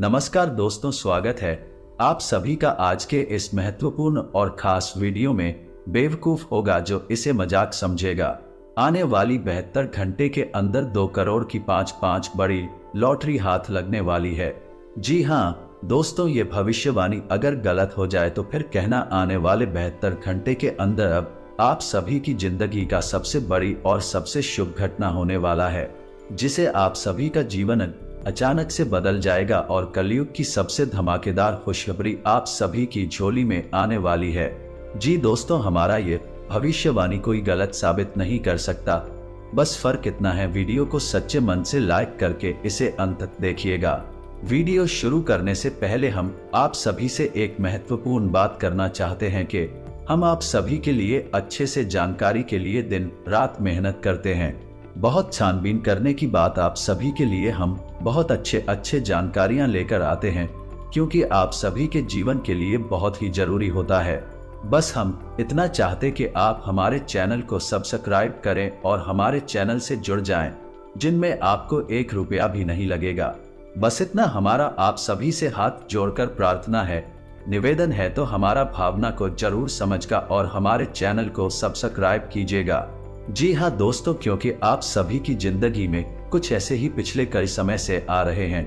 नमस्कार दोस्तों, स्वागत है आप सभी का आज के इस महत्वपूर्ण और खास वीडियो में। बेवकूफ होगा जो इसे मजाक समझेगा। आने वाली 72 घंटे के अंदर 2 करोड़ की पांच बड़ी लॉटरी हाथ लगने वाली है। जी हाँ दोस्तों, ये भविष्यवाणी अगर गलत हो जाए तो फिर कहना आने वाले 72 घंटे के अंदर अब आप सभी की जिंदगी का सबसे बड़ी और सबसे शुभ घटना होने वाला है, जिसे आप सभी का जीवन अचानक से बदल जाएगा और कलयुग की सबसे धमाकेदार खुशखबरी आप सभी की झोली में आने वाली है। जी दोस्तों, हमारा ये भविष्यवाणी कोई गलत साबित नहीं कर सकता। बस फर्क इतना है, वीडियो को सच्चे मन से लाइक करके इसे अंत तक देखिएगा। वीडियो शुरू करने से पहले हम आप सभी से एक महत्वपूर्ण बात करना चाहते हैं कि हम आप सभी के लिए अच्छे से जानकारी के लिए दिन रात मेहनत करते हैं। बहुत छानबीन करने की बात आप सभी के लिए हम बहुत अच्छे जानकारियां लेकर आते हैं, क्योंकि आप सभी के जीवन के लिए बहुत ही जरूरी होता है। बस हम इतना चाहते कि आप हमारे चैनल को सब्सक्राइब करें और हमारे चैनल से जुड़ जाएं, जिनमें आपको 1 रुपया भी नहीं लगेगा। बस इतना हमारा आप सभी से हाथ जोड़कर प्रार्थना है, निवेदन है, तो हमारा भावना को जरूर समझकर और हमारे चैनल को सब्सक्राइब कीजिएगा। जी हाँ दोस्तों, क्योंकि आप सभी की जिंदगी में कुछ ऐसे ही पिछले कई समय से आ रहे हैं।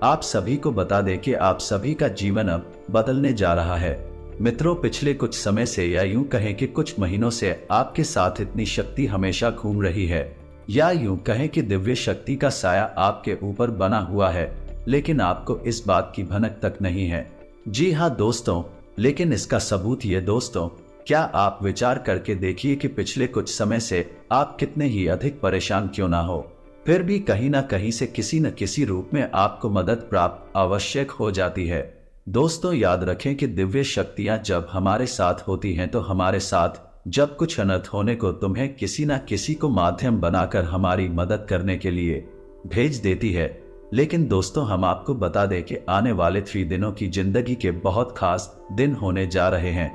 आप सभी को बता दें कि आप सभी का जीवन अब बदलने जा रहा है। मित्रों, पिछले कुछ समय से या यूं कहें कि कुछ महीनों से आपके साथ इतनी शक्ति हमेशा घूम रही है, या यूं कहें कि दिव्य शक्ति का साया आपके ऊपर बना हुआ है, लेकिन आपको इस बात की भनक तक नहीं है। जी हाँ दोस्तों, लेकिन इसका सबूत ये दोस्तों, क्या आप विचार करके देखिए कि पिछले कुछ समय से आप कितने ही अधिक परेशान क्यों ना हो, फिर भी कहीं ना कहीं से किसी न किसी रूप में आपको मदद प्राप्त आवश्यक हो जाती है। दोस्तों, याद रखें कि दिव्य शक्तियां जब हमारे साथ होती हैं तो हमारे साथ जब कुछ अनर्थ होने को तुम्हें किसी न किसी को माध्यम बनाकर हमारी मदद करने के लिए भेज देती है। लेकिन दोस्तों, हम आपको बता दें कि आने वाले 3 दिनों की जिंदगी के बहुत खास दिन होने जा रहे हैं।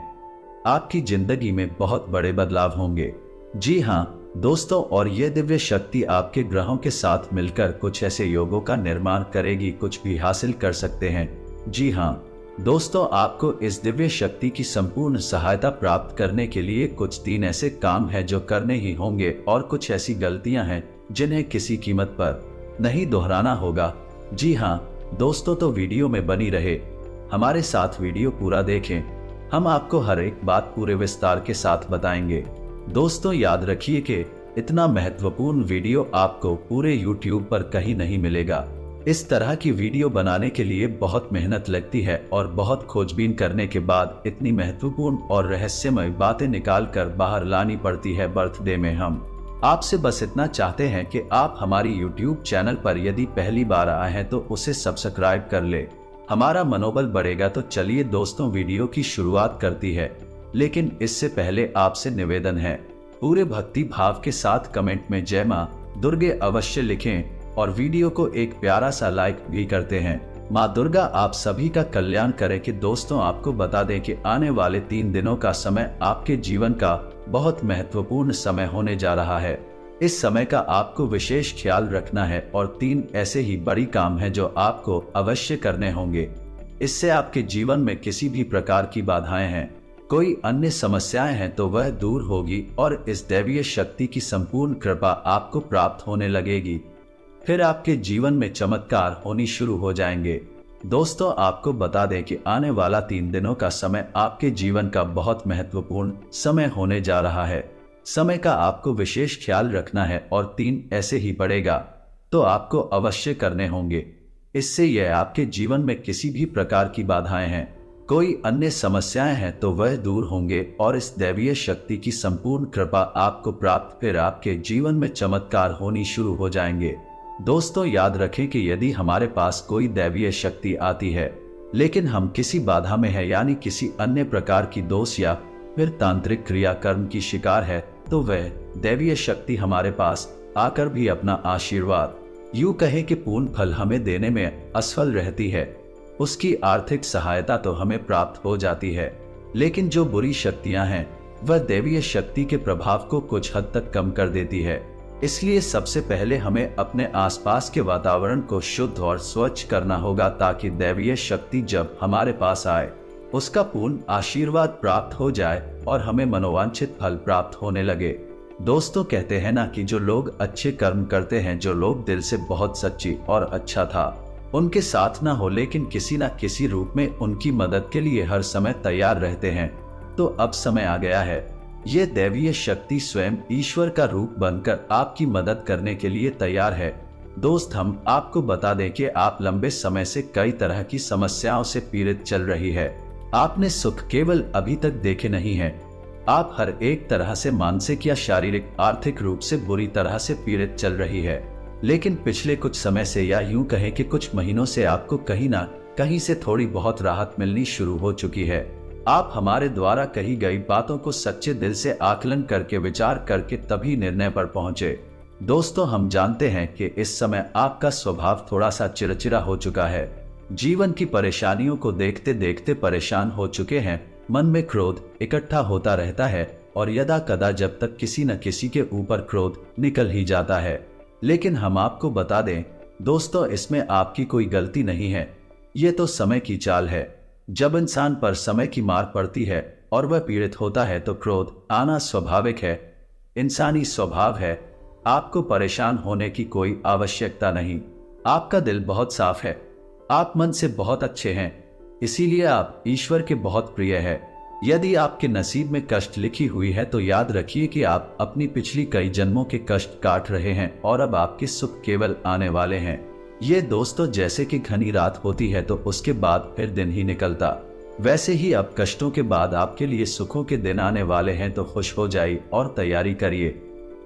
आपकी जिंदगी में बहुत बड़े बदलाव होंगे। जी हाँ दोस्तों, और ये दिव्य शक्ति आपके ग्रहों के साथ मिलकर कुछ ऐसे योगों का निर्माण करेगी, कुछ भी हासिल कर सकते हैं। जी हाँ दोस्तों, आपको इस दिव्य शक्ति की संपूर्ण सहायता प्राप्त करने के लिए कुछ 3 ऐसे काम हैं जो करने ही होंगे, और कुछ ऐसी गलतियां हैं जिन्हें किसी कीमत पर नहीं दोहराना होगा। जी हाँ दोस्तों, तो वीडियो में बनी रहे, हमारे साथ वीडियो पूरा देखें, हम आपको हर एक बात पूरे विस्तार के साथ बताएंगे। दोस्तों, याद रखिए कि इतना महत्वपूर्ण वीडियो आपको पूरे YouTube पर कहीं नहीं मिलेगा। इस तरह की वीडियो बनाने के लिए बहुत मेहनत लगती है और बहुत खोजबीन करने के बाद इतनी महत्वपूर्ण और रहस्यमय बातें निकाल कर बाहर लानी पड़ती है। बर्थडे में हम आपसे बस इतना चाहते हैं कि आप हमारी YouTube चैनल पर यदि पहली बार आए हैं तो उसे सब्सक्राइब कर ले, हमारा मनोबल बढ़ेगा। तो चलिए दोस्तों, वीडियो की शुरुआत करती है, लेकिन इससे पहले आपसे निवेदन है, पूरे भक्ति भाव के साथ कमेंट में जय मां दुर्गे अवश्य लिखें और वीडियो को एक प्यारा सा लाइक भी करते हैं। मां दुर्गा आप सभी का कल्याण करे। कि दोस्तों, आपको बता दें कि आने वाले 3 दिनों का समय आपके जीवन का बहुत महत्वपूर्ण समय होने जा रहा है। इस समय का आपको विशेष ख्याल रखना है और 3 ऐसे ही बड़ी काम हैं जो आपको अवश्य करने होंगे। इससे आपके जीवन में किसी भी प्रकार की बाधाएं हैं, कोई अन्य समस्याएं हैं तो वह दूर होगी और इस दैवीय शक्ति की संपूर्ण कृपा आपको प्राप्त होने लगेगी। फिर आपके जीवन में चमत्कार होनी शुरू हो जाएंगे। दोस्तों, आपको बता दें कि आने वाला 3 दिनों का समय आपके जीवन का बहुत महत्वपूर्ण समय होने जा रहा है। समय का आपको विशेष ख्याल रखना है और 3 ऐसे ही पड़ेगा तो आपको अवश्य करने होंगे। इससे यह आपके जीवन में किसी भी प्रकार की बाधाएं हैं, कोई अन्य समस्याएं हैं तो वह दूर होंगे और इस दैवीय शक्ति की संपूर्ण कृपा आपको प्राप्त, फिर आपके जीवन में चमत्कार होनी शुरू हो जाएंगे। दोस्तों, याद रखें कि यदि हमारे पास कोई दैवीय शक्ति आती है लेकिन हम किसी बाधा में है, यानी किसी अन्य प्रकार की दोष या फिर तांत्रिक क्रियाकर्म की शिकार है, तो वह दैवीय शक्ति हमारे पास आकर भी अपना आशीर्वाद, यूं कहें कि पूर्ण फल हमें देने में असफल रहती है। उसकी आर्थिक सहायता तो हमें प्राप्त हो जाती है, लेकिन जो बुरी शक्तियां हैं वह दैवीय शक्ति के प्रभाव को कुछ हद तक कम कर देती है। इसलिए सबसे पहले हमें अपने आसपास के वातावरण को शुद्ध और स्वच्छ करना होगा, ताकि दैवीय शक्ति जब हमारे पास आए उसका पूर्ण आशीर्वाद प्राप्त हो जाए और हमें मनोवांछित फल प्राप्त होने लगे। दोस्तों, कहते हैं ना कि जो लोग अच्छे कर्म करते हैं, जो लोग दिल से बहुत सच्ची और अच्छा था, उनके साथ ना हो लेकिन किसी न किसी रूप में उनकी मदद के लिए हर समय तैयार रहते हैं। तो अब समय आ गया है, ये दैवीय शक्ति स्वयं ईश्वर का रूप बनकर आपकी मदद करने के लिए तैयार है। दोस्त, हम आपको बता दें कि आप लंबे समय से कई तरह की समस्याओं से पीड़ित चल रही है। आपने सुख केवल अभी तक देखे नहीं है, आप हर एक तरह से मानसिक या शारीरिक आर्थिक रूप से बुरी तरह से पीड़ित चल रही है। लेकिन पिछले कुछ समय से, या यूं कहें कि कुछ महीनों से, आपको कहीं ना कहीं से थोड़ी बहुत राहत मिलनी शुरू हो चुकी है। आप हमारे द्वारा कही गई बातों को सच्चे दिल से आकलन करके, विचार करके तभी निर्णय पर पहुंचे। दोस्तों, हम जानते हैं कि इस समय आपका स्वभाव थोड़ा सा चिड़चिड़ा हो चुका है। जीवन की परेशानियों को देखते देखते परेशान हो चुके हैं। मन में क्रोध इकट्ठा होता रहता है और यदा कदा जब तक किसी न किसी के ऊपर क्रोध निकल ही जाता है। लेकिन हम आपको बता दें दोस्तों, इसमें आपकी कोई गलती नहीं है। ये तो समय की चाल है। जब इंसान पर समय की मार पड़ती है और वह पीड़ित होता है तो क्रोध आना स्वाभाविक है, इंसानी स्वभाव है। आपको परेशान होने की कोई आवश्यकता नहीं। आपका दिल बहुत साफ है, आप मन से बहुत अच्छे हैं, इसीलिए आप ईश्वर के बहुत प्रिय हैं। यदि आपके नसीब में कष्ट लिखी हुई है तो याद रखिए कि आप अपनी पिछली कई जन्मों के कष्ट काट रहे हैं और अब आपके सुख केवल आने वाले हैं। ये दोस्तों, जैसे कि घनी रात होती है तो उसके बाद फिर दिन ही निकलता, वैसे ही अब कष्टों के बाद आपके लिए सुखों के दिन आने वाले हैं। तो खुश हो जाइए और तैयारी करिए।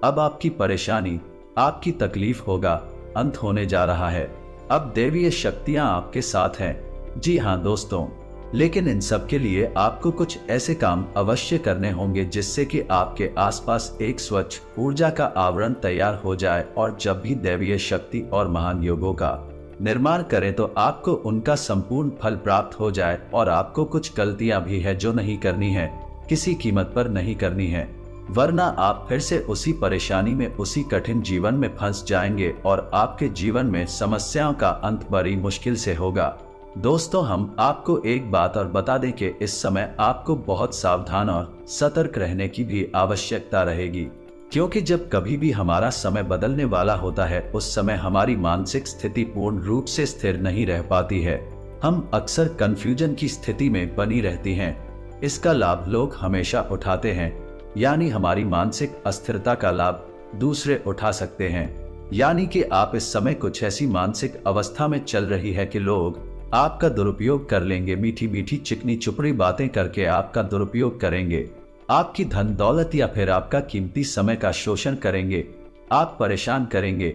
अब आपकी परेशानी, आपकी तकलीफ होगा अंत होने जा रहा है। अब दैवीय शक्तियां आपके साथ हैं। जी हाँ दोस्तों, लेकिन इन सब के लिए आपको कुछ ऐसे काम अवश्य करने होंगे जिससे कि आपके आसपास एक स्वच्छ ऊर्जा का आवरण तैयार हो जाए, और जब भी दैवीय शक्ति और महान योगों का निर्माण करें तो आपको उनका संपूर्ण फल प्राप्त हो जाए। और आपको कुछ गलतियां भी है जो नहीं करनी है, किसी कीमत पर नहीं करनी है, वरना आप फिर से उसी परेशानी में, उसी कठिन जीवन में फंस जाएंगे और आपके जीवन में समस्याओं का अंत बड़ी मुश्किल से होगा। दोस्तों, हम आपको एक बात और बता दें कि इस समय आपको बहुत सावधान और सतर्क रहने की भी आवश्यकता रहेगी, क्योंकि जब कभी भी हमारा समय बदलने वाला होता है उस समय हमारी मानसिक स्थिति पूर्ण रूप से स्थिर नहीं रह पाती है। हम अक्सर कंफ्यूजन की स्थिति में बनी रहती हैं। इसका लाभ लोग हमेशा उठाते हैं, यानी हमारी मानसिक अस्थिरता का लाभ दूसरे उठा सकते हैं। यानी कि आप इस समय कुछ ऐसी मानसिक अवस्था में चल रही है कि लोग आपका दुरुपयोग कर लेंगे, मीठी मीठी चिकनी चुपड़ी बातें करके आपका दुरुपयोग करेंगे, आपकी धन दौलत या फिर आपका कीमती समय का शोषण करेंगे, आप परेशान करेंगे,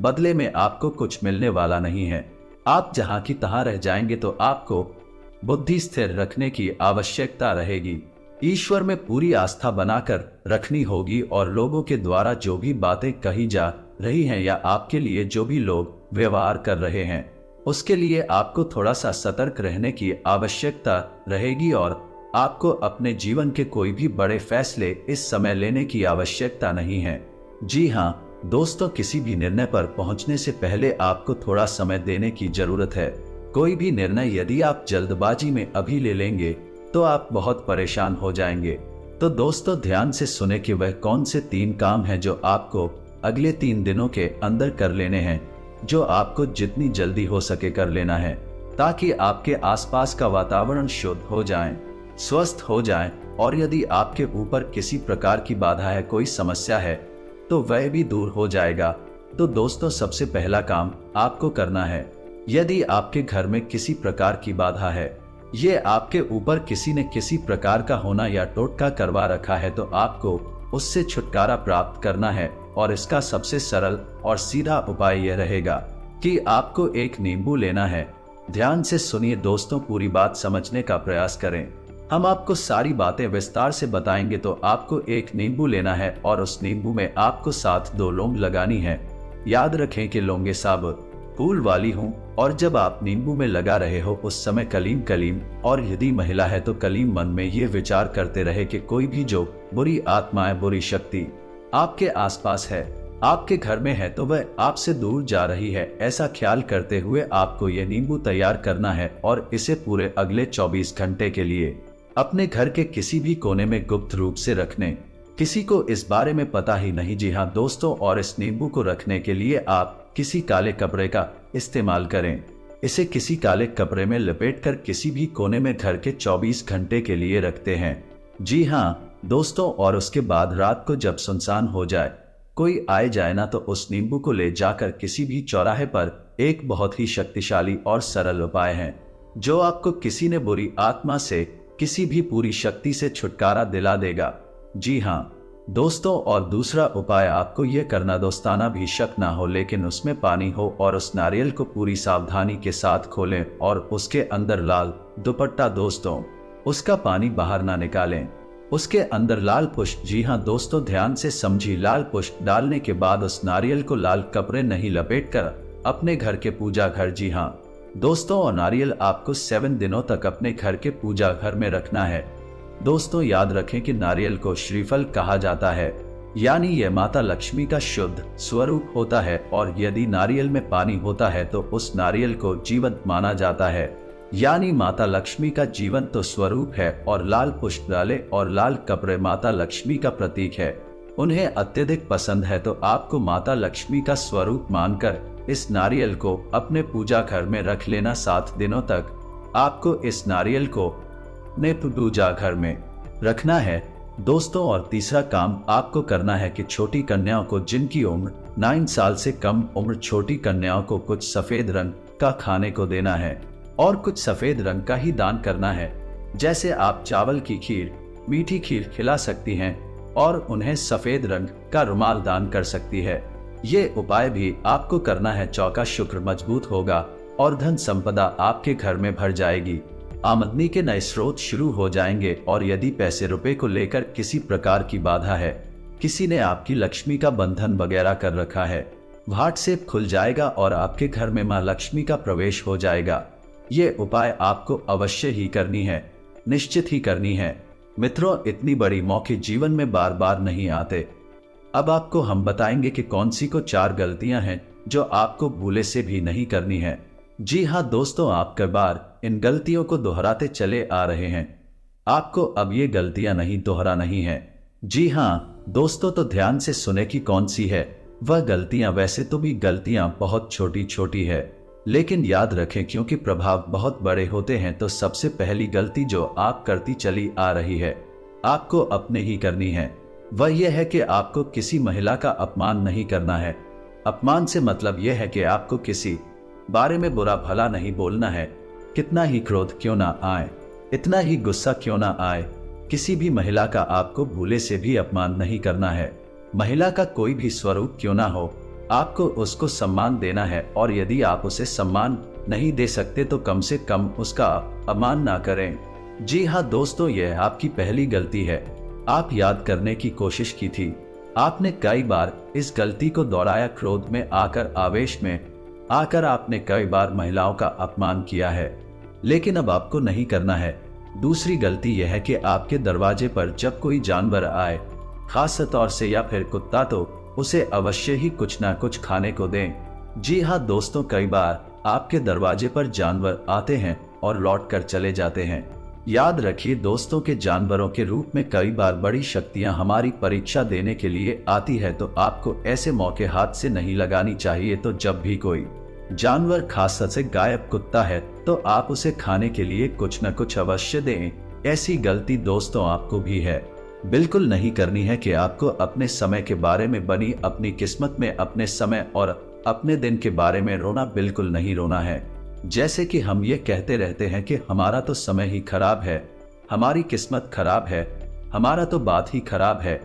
बदले में आपको कुछ मिलने वाला नहीं है। आप जहां की तहां रह जाएंगे। तो आपको बुद्धि स्थिर रखने की आवश्यकता रहेगी, ईश्वर में पूरी आस्था बनाकर रखनी होगी, और लोगों के द्वारा जो भी बातें कही जा रही हैं या आपके लिए जो भी लोग व्यवहार कर रहे हैं उसके लिए आपको थोड़ा सा सतर्क रहने की आवश्यकता रहेगी। और आपको अपने जीवन के कोई भी बड़े फैसले इस समय लेने की आवश्यकता नहीं है। जी हाँ दोस्तों, किसी भी निर्णय पर पहुंचने से पहले आपको थोड़ा समय देने की जरूरत है। कोई भी निर्णय यदि आप जल्दबाजी में अभी ले लेंगे तो आप बहुत परेशान हो जाएंगे। तो दोस्तों, ध्यान से सुने कि वह कौन से 3 काम हैं जो आपको अगले 3 दिनों के अंदर कर लेने हैं, जो आपको जितनी जल्दी हो सके कर लेना है, ताकि आपके आसपास का वातावरण शुद्ध हो जाए, स्वस्थ हो जाए, और यदि आपके ऊपर किसी प्रकार की बाधा है, कोई समस्या है, तो वह भी दूर हो जाएगा। तो दोस्तों, सबसे पहला काम आपको करना है, यदि आपके घर में किसी प्रकार की बाधा है, ये आपके ऊपर किसी ने किसी प्रकार का होना या टोटका करवा रखा है, तो आपको उससे छुटकारा प्राप्त करना है। और इसका सबसे सरल और सीधा उपाय यह रहेगा कि आपको एक नींबू लेना है। ध्यान से सुनिए दोस्तों, पूरी बात समझने का प्रयास करें। हम आपको सारी बातें विस्तार से बताएंगे। तो आपको एक नींबू लेना है और उस नींबू में आपको 7 2 लौंग लगानी है। याद रखें कि लौंगे साबुत फूल वाली हूँ, और जब आप नींबू में लगा रहे हो उस समय कलीम कलीम, और यदि महिला है तो कलीम मन में ये विचार करते रहे कि कोई भी जो बुरी आत्माएं, बुरी शक्ति आपके आसपास है, आपके घर में है तो वह आपसे दूर जा रही है, ऐसा ख्याल करते हुए आपको यह नींबू तैयार करना है और इसे पूरे अगले 24 घंटे के लिए अपने घर के किसी भी कोने में गुप्त रूप से रखने। किसी को इस बारे में पता ही नहीं। जी हाँ दोस्तों, और इस नींबू को रखने के लिए आप किसी काले कपड़े का इस्तेमाल करें। इसे किसी काले कपड़े में लपेटकर किसी भी कोने में घर के 24 घंटे के लिए रखते हैं। जी हाँ दोस्तों, और उसके बाद रात को जब सुनसान हो जाए, कोई आए जाए ना, तो उस नींबू को ले जाकर किसी भी चौराहे पर एक बहुत ही शक्तिशाली और सरल उपाय है जो आपको किसी ने बुरी आत्मा से, किसी भी पूरी शक्ति से छुटकारा दिला देगा। जी हाँ दोस्तों, और दूसरा उपाय आपको यह करना, दोस्ताना भी शक ना हो लेकिन उसमें पानी हो, और उस नारियल को पूरी सावधानी के साथ खोलें और उसके अंदर लाल दुपट्टा, दोस्तों उसका पानी बाहर ना निकालें। उसके अंदर लाल पुष्प, जी हाँ दोस्तों ध्यान से समझिए, लाल पुष्प डालने के बाद उस नारियल को लाल कपड़े नहीं लपेटकर अपने घर के पूजा घर, जी हाँ दोस्तों, और नारियल आपको 7 दिनों तक अपने घर के पूजा घर में रखना है। दोस्तों याद रखें कि नारियल को श्रीफल कहा जाता है, यानी यह माता लक्ष्मी का शुद्ध स्वरूप होता है, और यदि नारियल में पानी होता है तो उस नारियल को जीवंत माना जाता है, यानी माता लक्ष्मी का जीवंत तो स्वरूप है। और लाल पुष्प डाले और लाल कपड़े माता लक्ष्मी का प्रतीक है, उन्हें अत्यधिक पसंद है, तो आपको माता लक्ष्मी का स्वरूप मानकर इस नारियल को अपने पूजा घर में रख लेना। 7 दिनों तक आपको इस नारियल को अपने पूजा घर में रखना है दोस्तों। और तीसरा काम आपको करना है कि छोटी कन्याओं को, जिनकी उम्र 9 साल से कम उम्र, छोटी कन्याओं को कुछ सफेद रंग का खाने को देना है और कुछ सफेद रंग का ही दान करना है। जैसे आप चावल की खीर, मीठी खीर खिला सकती हैं और उन्हें सफेद रंग का रुमाल दान कर सकती है। ये उपाय भी आपको करना है, चौका शुक्र मजबूत होगा और धन संपदा आपके घर में भर जाएगी। आमदनी के नए स्रोत शुरू हो जाएंगे, और यदि पैसे रुपए को लेकर किसी प्रकार की बाधा है, किसी ने आपकी लक्ष्मी का बंधन वगैरह कर रखा है, व्हाट्सएप खुल जाएगा और आपके घर में मां लक्ष्मी का प्रवेश हो जाएगा। ये उपाय आपको अवश्य ही करनी है, निश्चित ही करनी है मित्रों। इतनी बड़ी मौके जीवन में बार बार नहीं आते। अब आपको हम बताएंगे कि कौन सी को 4 गलतियां हैं जो आपको भूले से भी नहीं करनी है। जी हाँ दोस्तों, आप कई बार इन गलतियों को दोहराते चले आ रहे हैं, आपको अब ये गलतियां नहीं दोहरा नहीं है। जी हाँ दोस्तों, तो ध्यान से सुने कि कौन सी है वह गलतियां। वैसे तो भी गलतियां बहुत छोटी छोटी है, लेकिन याद रखें क्योंकि प्रभाव बहुत बड़े होते हैं। तो सबसे पहली गलती जो आप करती चली आ रही है, आपको अपने ही करनी है, वह यह है कि आपको किसी महिला का अपमान नहीं करना है। अपमान से मतलब यह है कि आपको किसी बारे में बुरा भला नहीं बोलना है। कितना ही क्रोध क्यों ना आए, इतना ही गुस्सा क्यों ना आए, किसी भी महिला का आपको भूले से भी अपमान नहीं करना है। महिला का कोई भी स्वरूप क्यों ना हो, आपको उसको सम्मान देना है, और यदि आप उसे सम्मान नहीं दे सकते तो कम से कम उसका अपमान ना करें। जी हाँ दोस्तों, यह आपकी पहली गलती है। आप याद करने की कोशिश की थी, आपने कई बार इस गलती को दोहराया, क्रोध में आकर, आवेश में आकर आपने कई बार महिलाओं का अपमान किया है, लेकिन अब आपको नहीं करना है। दूसरी गलती यह है कि आपके दरवाजे पर जब कोई जानवर आए, खास तौर से या फिर कुत्ता, तो उसे अवश्य ही कुछ ना कुछ खाने को दें। जी हाँ दोस्तों, कई बार आपके दरवाजे पर जानवर आते हैं और लौट कर चले जाते हैं। याद रखिए दोस्तों के जानवरों के रूप में कई बार बड़ी शक्तियां हमारी परीक्षा देने के लिए आती है, तो आपको ऐसे मौके हाथ से नहीं लगानी चाहिए। तो जब भी कोई जानवर, खास से गायब कुत्ता है, तो आप उसे खाने के लिए कुछ न कुछ अवश्य दें। ऐसी गलती दोस्तों आपको भी है, बिल्कुल नहीं करनी है कि आपको अपने समय के बारे में, बनी अपनी किस्मत में, अपने समय और अपने दिन के बारे में रोना, बिल्कुल नहीं रोना है। जैसे कि हम ये कहते रहते हैं कि हमारा तो समय ही खराब है, हमारी किस्मत खराब है, हमारा तो बात ही खराब है।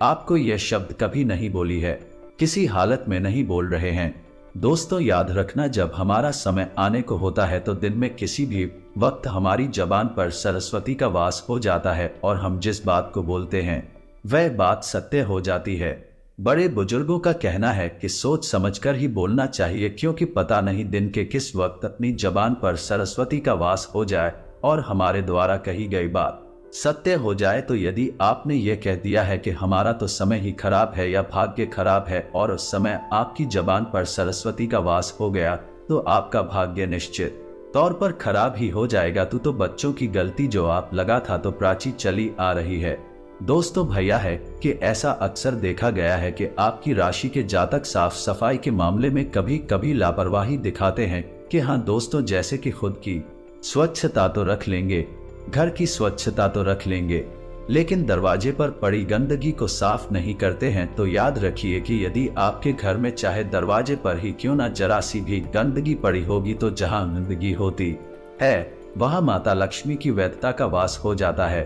आपको यह शब्द कभी नहीं बोली है, किसी हालत में नहीं बोल रहे हैं। दोस्तों याद रखना, जब हमारा समय आने को होता है तो दिन में किसी भी वक्त हमारी जबान पर सरस्वती का वास हो जाता है, और हम जिस बात को बोलते हैं वह बात सत्य हो जाती है। बड़े बुजुर्गों का कहना है कि सोच समझकर ही बोलना चाहिए, क्योंकि पता नहीं दिन के किस वक्त अपनी जबान पर सरस्वती का वास हो जाए और हमारे द्वारा कही गई बात सत्य हो जाए तो यदि आपने ये कह दिया है कि हमारा तो समय ही खराब है या भाग्य खराब है और उस समय आपकी जबान पर सरस्वती का वास हो गया, तो आपका भाग्य निश्चित तौर पर खराब ही हो जाएगा। तो बच्चों की गलती जो आप लगा था तो प्राची चली आ रही है। दोस्तों भैया है कि ऐसा अक्सर देखा गया है कि आपकी राशि के जातक साफ सफाई के मामले में कभी कभी लापरवाही दिखाते हैं कि हाँ दोस्तों, जैसे कि खुद की स्वच्छता तो रख लेंगे, घर की स्वच्छता तो रख लेंगे, लेकिन दरवाजे पर पड़ी गंदगी को साफ नहीं करते हैं। तो याद रखिए कि यदि आपके घर में चाहे दरवाजे पर ही क्यों ना जरा सी भी गंदगी पड़ी होगी, तो जहां गंदगी होती है वहां माता लक्ष्मी की वैधता का वास हो जाता है।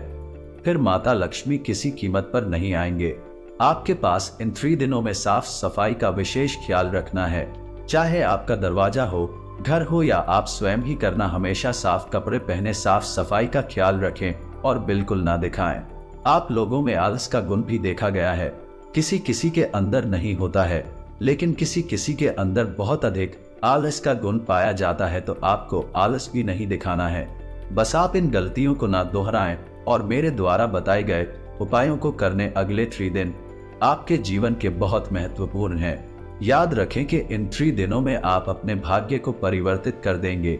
फिर माता लक्ष्मी किसी कीमत पर नहीं आएंगे। आपके पास इन 3 दिनों में साफ सफाई का विशेष ख्याल रखना है। चाहे आपका दरवाजा हो, घर हो या आप स्वयं ही करना, हमेशा साफ कपड़े पहने, साफ सफाई का ख्याल रखें और बिल्कुल ना दिखाएं। आप लोगों में आलस का गुण भी देखा गया है। किसी किसी के अंदर नहीं होता है, लेकिन किसी किसी के अंदर बहुत अधिक आलस का गुण पाया जाता है। तो आपको आलस भी नहीं दिखाना है। बस आप इन गलतियों को ना दोहराएं और मेरे द्वारा बताए गए उपायों को करने अगले 3 दिन आपके जीवन के बहुत महत्वपूर्ण हैं। याद रखें कि इन 3 दिनों में आप अपने भाग्य को परिवर्तित कर देंगे।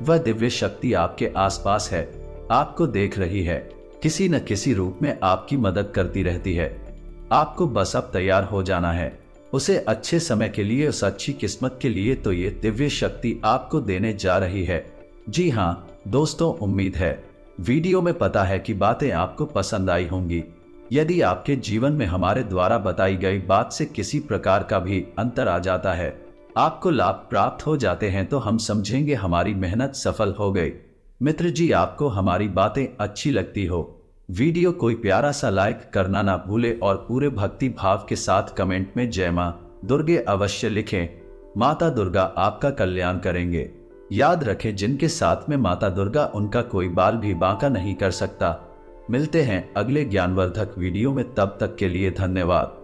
वह दिव्य शक्ति आपके आसपास है, आपको देख रही है, किसी न किसी रूप में आपकी मदद करती रहती है। आपको बस अब तैयार हो जाना है उसे अच्छे समय के लिए, उस अच्छी किस्मत के लिए। तो ये दिव्य शक्ति आपको देने जा रही है। जी हाँ दोस्तों, उम्मीद है वीडियो में पता है कि बातें आपको पसंद आई होंगी। यदि आपके जीवन में हमारे द्वारा बताई गई बात से किसी प्रकार का भी अंतर आ जाता है, आपको लाभ प्राप्त हो जाते हैं, तो हम समझेंगे हमारी मेहनत सफल हो गई। मित्र जी, आपको हमारी बातें अच्छी लगती हो, वीडियो कोई प्यारा सा लाइक करना ना भूले और पूरे भक्ति भाव के साथ कमेंट में जय मां दुर्गे अवश्य लिखें। माता दुर्गा आपका कल्याण करेंगे। याद रखें, जिनके साथ में माता दुर्गा, उनका कोई बाल भी बांका नहीं कर सकता। मिलते हैं अगले ज्ञानवर्धक वीडियो में, तब तक के लिए धन्यवाद।